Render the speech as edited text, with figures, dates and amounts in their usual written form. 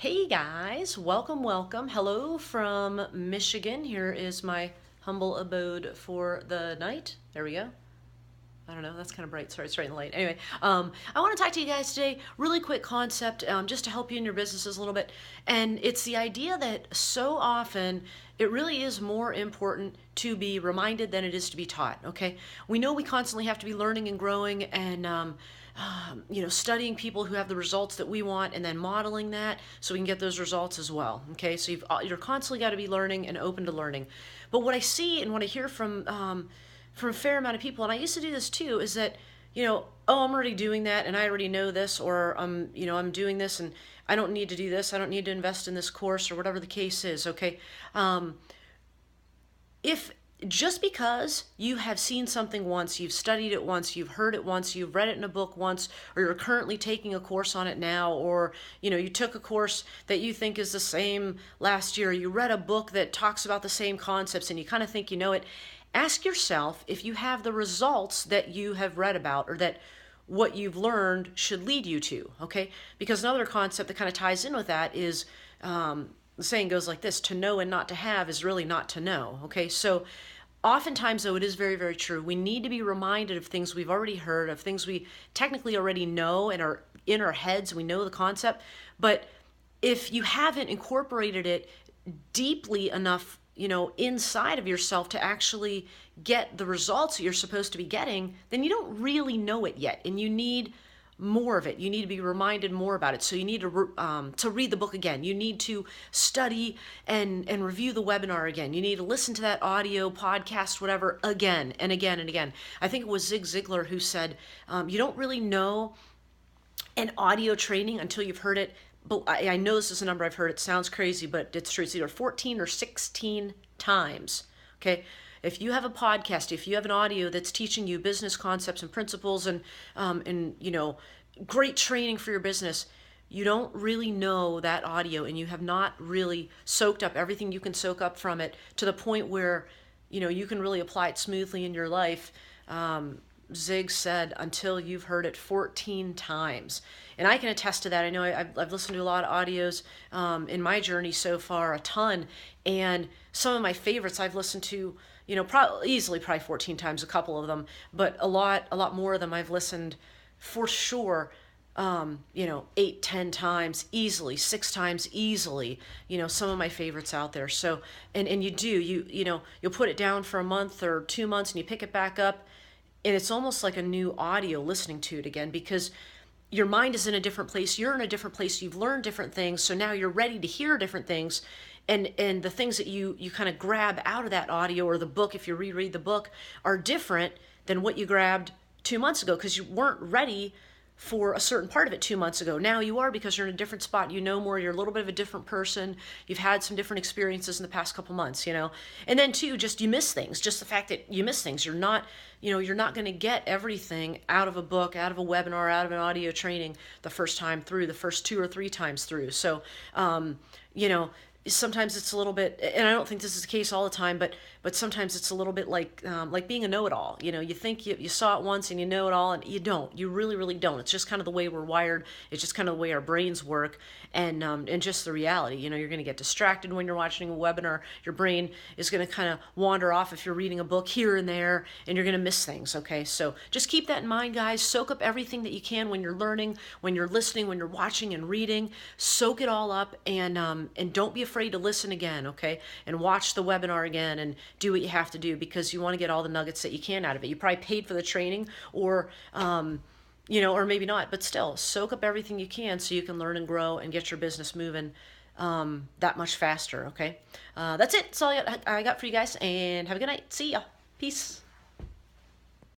Hey guys, welcome, welcome. Hello from Michigan. Here is my humble abode for the night. There we go. I don't know, that's kind of bright. Sorry, it's right in the light. Anyway, I want to talk to you guys today. Really quick concept, just to help you in your businesses a little bit. And it's the idea that so often it really is more important to be reminded than it is to be taught. Okay, we know we constantly have to be learning and growing and studying people who have the results that we want and then modeling that so we can get those results as well. Okay, so you're constantly got to be learning and open to learning. But what I see and what I hear from a fair amount of people, and I used to do this too, is that, oh, I'm already doing that and I already know this, or I'm doing this and I don't need to do this. I don't need to invest in this course or whatever the case is. Okay. If just because you have seen something once, you've studied it once, you've heard it once, you've read it in a book once, or you're currently taking a course on it now, or you took a course that you think is the same last year, you read a book that talks about the same concepts and you kind of think you know it, ask yourself if you have the results that you have read about or that what you've learned should lead you to, okay? Because another concept that kind of ties in with that is the saying goes like this: to know and not to have is really not to know, okay? So oftentimes, though, it is very, very true. We need to be reminded of things we've already heard, of things we technically already know and are in our heads. We know the concept. But if you haven't incorporated it deeply enough, inside of yourself to actually get the results that you're supposed to be getting, then you don't really know it yet. And you need more of it. You need to be reminded more about it. So you need to read the book again. You need to study and review the webinar again. You need to listen to that audio podcast, whatever, again and again and again. I think it was Zig Ziglar who said, you don't really know an audio training until you've heard it. But I know this is a number I've heard. It sounds crazy, but it's true. It's either 14 or 16 times. Okay. If you have a podcast, if you have an audio that's teaching you business concepts and principles and great training for your business, you don't really know that audio and you have not really soaked up everything you can soak up from it to the point where you can really apply it smoothly in your life. Zig said, until you've heard it 14 times. And I can attest to that. I know I've listened to a lot of audios in my journey so far, a ton. And some of my favorites I've listened to, probably 14 times, a couple of them, but a lot more of them I've listened for sure, 8, 10 times easily, 6 times easily, some of my favorites out there. So, and you'll put it down for a month or 2 months and you pick it back up. And it's almost like a new audio listening to it again, because your mind is in a different place. You're in a different place. You've learned different things. So now you're ready to hear different things. And the things that you kind of grab out of that audio or the book, if you reread the book, are different than what you grabbed 2 months ago because you weren't ready for a certain part of it 2 months ago. Now you are, because you're in a different spot. You know more. You're a little bit of a different person. You've had some different experiences in the past couple months, And then too, just you miss things. Just the fact that you miss things. You're not going to get everything out of a book, out of a webinar, out of an audio training the first time through, the first 2 or 3 times through. So, sometimes it's a little bit, and I don't think this is the case all the time, but sometimes it's a little bit like being a know-it-all. You think you saw it once and you know it all, and you don't. You really, really don't. It's just kind of the way we're wired. It's just kind of the way our brains work, and just the reality. You're going to get distracted when you're watching a webinar. Your brain is going to kind of wander off if you're reading a book here and there, and you're going to miss things. Okay, so just keep that in mind, guys. Soak up everything that you can when you're learning, when you're listening, when you're watching and reading. Soak it all up, and don't be afraid to listen again, okay? And watch the webinar again and do what you have to do, because you want to get all the nuggets that you can out of it. You probably paid for the training, or or maybe not, but still soak up everything you can so you can learn and grow and get your business moving that much faster, okay? That's it. That's all I got for you guys, and have a good night. See ya. Peace.